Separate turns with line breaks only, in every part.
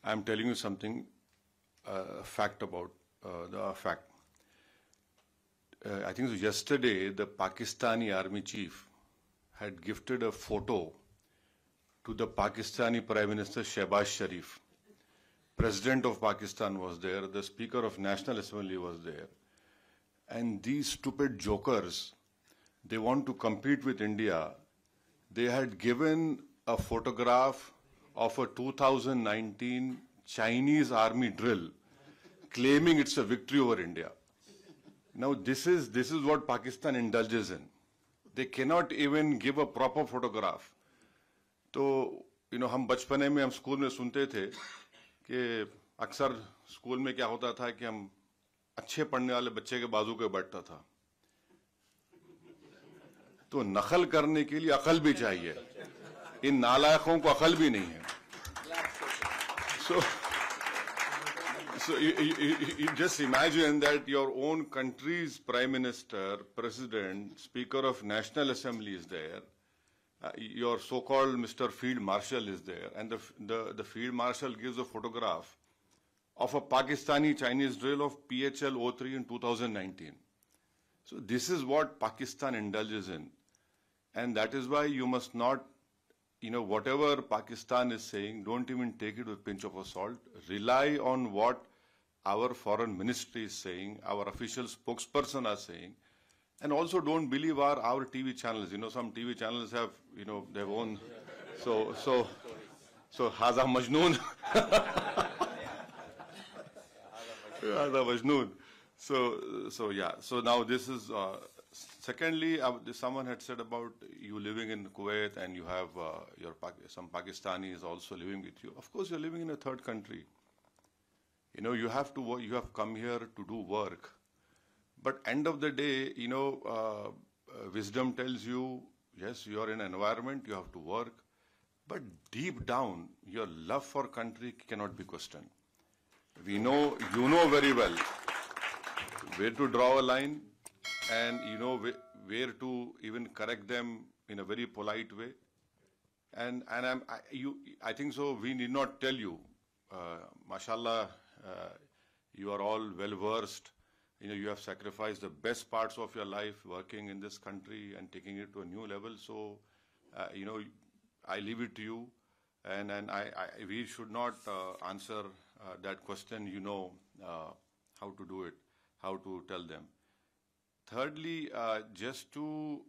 I'm telling you something, fact about the fact. I think yesterday the Pakistani army chief had gifted a photo to the Pakistani Prime Minister Shehbaz Sharif. President of Pakistan was there, the Speaker of National Assembly was there. And these stupid jokers, they want to compete with India. They had given a photograph of a 2019 Chinese army drill, claiming it's a victory over India. Now this is what Pakistan indulges in. They cannot even give a proper photograph. तो हम बचपने में हम school में सुनते थे कि अक्सर स्कूल में क्या होता था कि हम अच्छे पढ़ने वाले बच्चे के बाजू के बैठता था. तो नकल करने के लिए अकल भी चाहिए. इन नालायकों को अकल भी नहीं है. So you just imagine that your own country's Prime Minister, President, Speaker of National Assembly is there. Your so-called Mr. Field Marshal is there, and the Field Marshal gives a photograph of a Pakistani Chinese drill of PHL-03 in 2019. So this is what Pakistan indulges in, and that is why you must not, whatever Pakistan is saying, don't even take it with a pinch of salt. Rely on what our foreign ministry is saying, our official spokesperson are saying. And also don't believe our TV channels. Some TV channels have, their own. So Haza Majnoon. Haza Majnoon. So yeah. So now this is, secondly, someone had said about you living in Kuwait and you have some Pakistanis also living with you. Of course, you're living in a third country. You have to work, you have come here to do work. But end of the day, wisdom tells you, yes, you are in an environment, you have to work, but deep down, your love for country cannot be questioned. You know very well where to draw a line, and you know where to even correct them in a very polite way. And I think so. We need not tell you, mashallah, you are all well versed. You have sacrificed the best parts of your life working in this country and taking it to a new level. So, I leave it to you, and we should not answer that question. How to do it, how to tell them. Thirdly, just to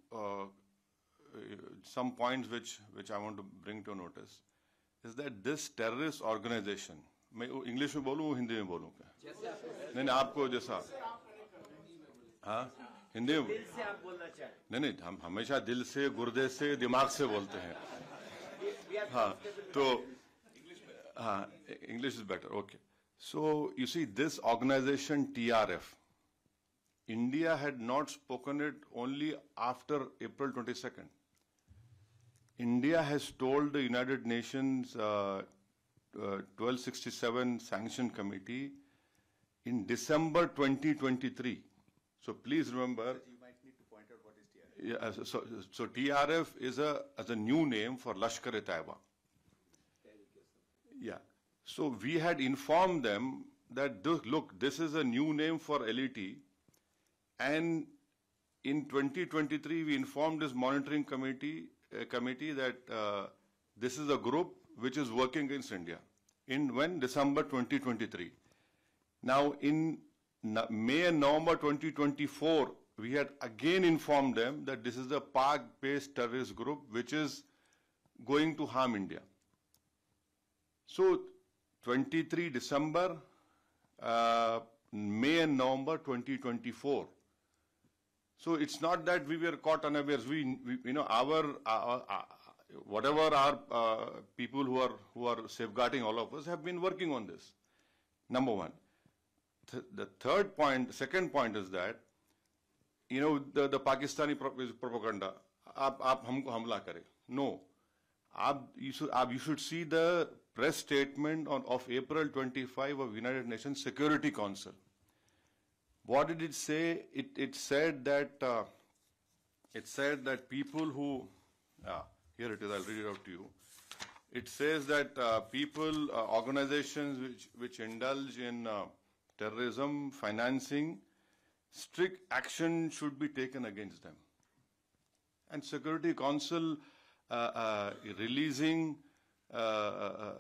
some points which I want to bring to notice is that this terrorist organization. मैं English में बोलूँ हिंदी में बोलूँ क्या? नहीं आपको जैसा हाँ हिंदी में नहीं हम हमेशा दिल से गुर्दे से दिमाग से बोलते हैं हाँ तो हाँ English is better. Okay. So you see this organization TRF, India had not spoken it only after April 22nd. India has told the United Nations 1267 Sanction Committee in December 2023. So please remember. But you might need to point out what is TRF. Yeah, so TRF is a new name for Lashkar-e-Taiba. Yeah. So we had informed them that look, this is a new name for LET, and in 2023 we informed this monitoring committee that this is a group which is working against India. In when? December 2023. Now in May and November 2024, we had again informed them that this is a Pak-based terrorist group which is going to harm India. So 23 December, May and November 2024. So it's not that we were caught unawares. Whatever our people who are safeguarding all of us have been working on this. Number one. The second point is that, the Pakistani propaganda, आप हमको हमला करें. No. You should see the press statement of April 25 of United Nations Security Council. What did it say? It said that people who here it is. I'll read it out to you. It says that people, organizations which indulge in terrorism, financing, strict action should be taken against them. And Security Council releasing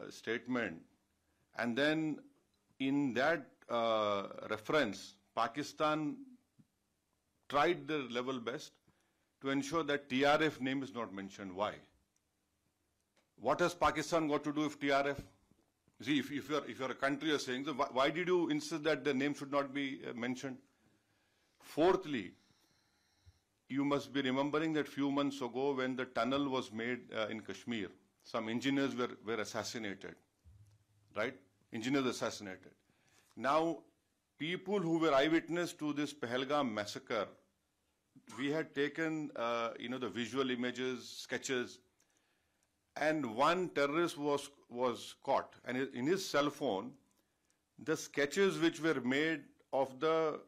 statement, and then in that reference, Pakistan tried their level best to ensure that TRF name is not mentioned. Why? What has Pakistan got to do with TRF? See, if you're a country, you're saying, so why did you insist that the name should not be mentioned? Fourthly, you must be remembering that few months ago when the tunnel was made in Kashmir, some engineers were assassinated, right? Engineers assassinated. Now, people who were eyewitness to this Pahalgam massacre, we had taken, the visual images, sketches, and one terrorist was caught. And in his cell phone, the sketches which were made of the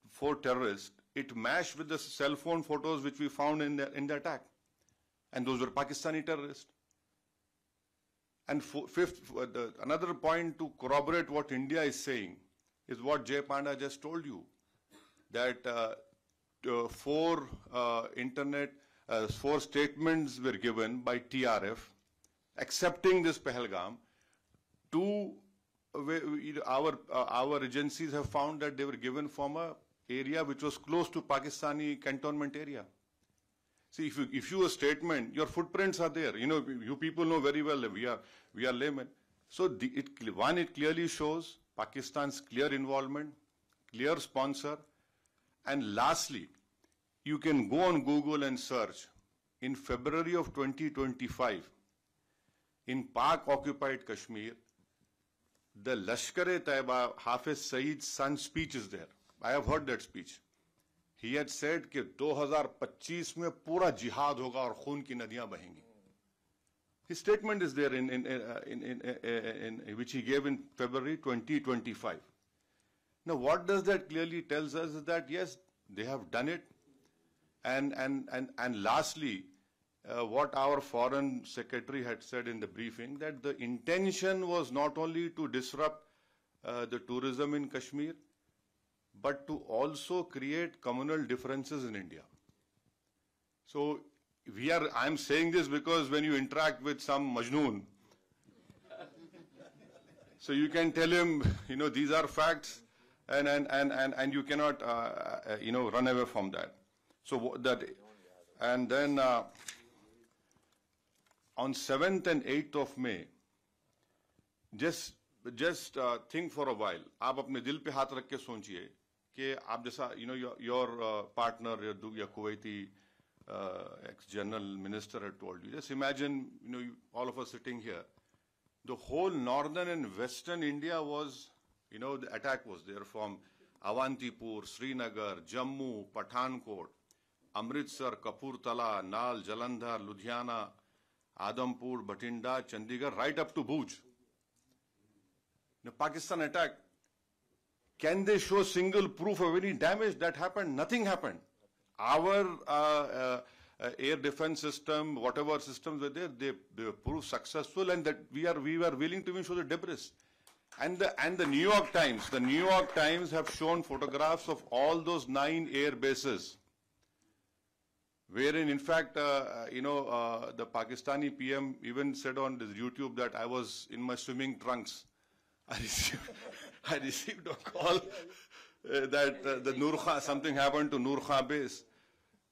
4 terrorists, it matched with the cell phone photos which we found in the attack. And those were Pakistani terrorists. And fifth, another point to corroborate what India is saying is what Jay Panda just told you, that 4 statements were given by TRF accepting this Pahalgam. 2, our agencies have found that they were given from a area which was close to Pakistani cantonment area. See, if you a statement, your footprints are there. You people know very well that we are laymen. So it clearly shows Pakistan's clear involvement, clear sponsor, and lastly, you can go on Google and search. In February of 2025, in Pak-occupied Kashmir, the Lashkar-e-Taiba Hafiz Saeed's son's speech is there. I have heard that speech. He had said कि 2025 में पूरा जिहाद होगा और खून की नदियां बहेंगी. His statement is there in which he gave in February 2025. Now, what does that clearly tells us is that yes, they have done it, and lastly, what our foreign secretary had said in the briefing, that the intention was not only to disrupt the tourism in Kashmir, but to also create communal differences in India. So I'm saying this because when you interact with some Majnoon, so you can tell him, these are facts, and you cannot, run away from that. So that, and then on 7th and 8th of May, just think for a while. आप अपने दिल पे हाथ रख के सोचिए कि आप जैसा, your partner, your Kuwaiti ex-general minister had told you. Just imagine, all of us sitting here. The whole northern and western India was, the attack was there from Awantipur, Srinagar, Jammu, Pathankot, Amritsar, Kapurthala, Nal, Jalandhar, Ludhiana, Adampur, Bathinda, Chandigarh, right up to Bhuj. The Pakistan attack, can they show single proof of any damage that happened? Nothing happened. Our air defense system, whatever systems were there, they proved successful, and that we were willing to even show the debris. And the New York Times have shown photographs of all those 9 air bases, wherein in fact, the Pakistani PM even said on this YouTube that I was in my swimming trunks. I received a call that the Nur Khan, something happened to Nur Khan base.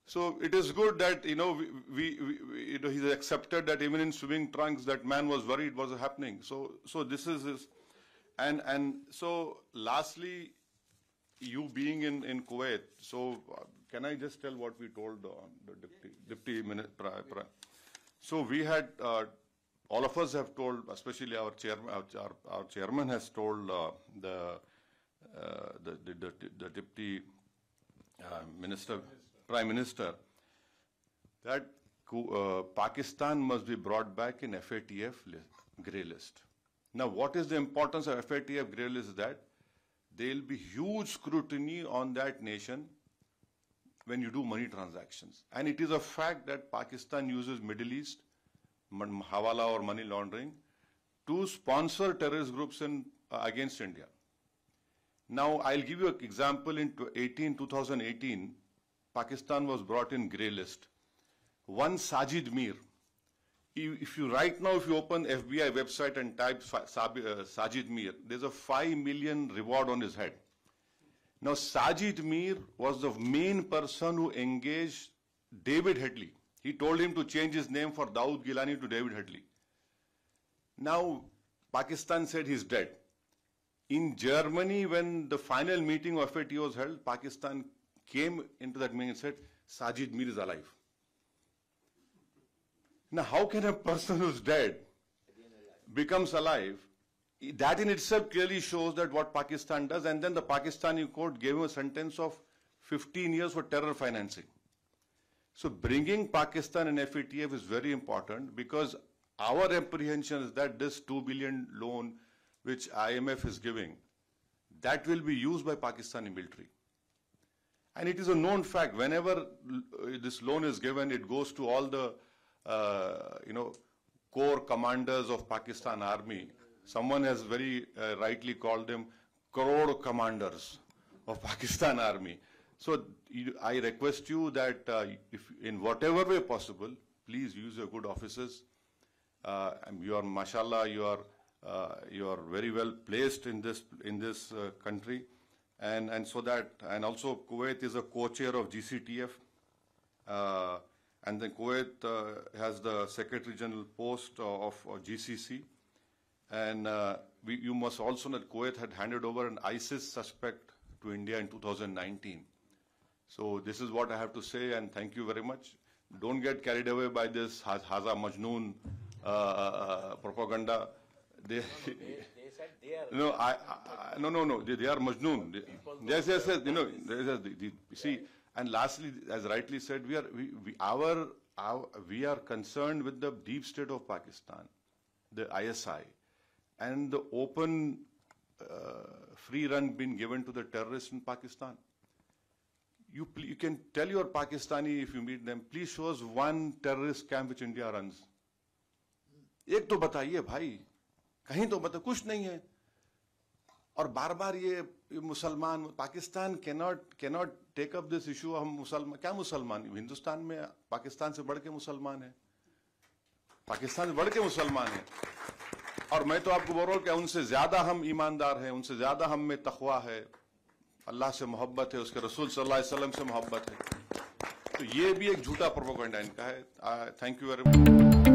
So it is good that he's accepted that even in swimming trunks that man was worried what was happening. So this is his, and so lastly, you being in Kuwait. So can I just tell what we told the deputy minister? So we had. All of us have told, especially our chairman has told the deputy minister, prime minister, that Pakistan must be brought back in FATF grey list. Now, what is the importance of FATF grey list? Is that there will be huge scrutiny on that nation when you do money transactions, and it is a fact that Pakistan uses Middle East hawala or money laundering, to sponsor terrorist groups against India. Now, I'll give you an example. In 2018, Pakistan was brought in grey list. One Sajid Mir. If you open FBI website and type Sajid Mir, there's a 5 million reward on his head. Now, Sajid Mir was the main person who engaged David Headley. He told him to change his name for Dawood Gilani to David Headley. Now, Pakistan said he's dead. In Germany, when the final meeting of FAT was held, Pakistan came into that meeting and said, Sajid Mir is alive. Now, how can a person who's dead becomes alive? That in itself clearly shows that what Pakistan does, and then the Pakistani court gave him a sentence of 15 years for terror financing. So bringing Pakistan and FATF is very important, because our apprehension is that this 2 billion loan which IMF is giving, that will be used by Pakistani military. And it is a known fact, whenever this loan is given, it goes to all the core commanders of Pakistan Army. Someone has very rightly called them crore commanders of Pakistan Army. So I request you that if in whatever way possible, please use your good offices. You are, mashallah, you are very well placed in this country, and so that, and also Kuwait is a co-chair of GCTF, and then Kuwait has the Secretary General post of GCC. And you must also know that Kuwait had handed over an ISIS suspect to India in 2019. So this is what I have to say, and thank you very much. Don't get carried away by this Haza Majnoon propaganda. They said they are. No. They are Majnoon. Yes. See, and lastly, as rightly said, we are concerned with the deep state of Pakistan, the ISI. And the open free run being given to the terrorists in Pakistan. You can tell your Pakistani, if you meet them, please show us one terrorist camp which India runs. एक तो बताइए भाई, कहीं तो बताइए, कुछ नहीं है. और बार-बार ये मुसलमान, Pakistan cannot take up this issue. हम मुसलमान, क्या मुसलमान? हिंदुस्तान में पाकिस्तान से बढ़ के मुसलमान है. पाकिस्तान से बढ़ के मुसलमान है. और मैं तो आपको बोल रहा हूँ कि उनसे ज्यादा हम ईमानदार हैं, उनसे ज्यादा हम में तक़वा है, अल्लाह से मोहब्बत है, उसके रसूल सल्लल्लाहु अलैहि वसल्लम से मोहब्बत है. तो ये भी एक झूठा प्रोपेगेंडा इनका है. Thank you very much.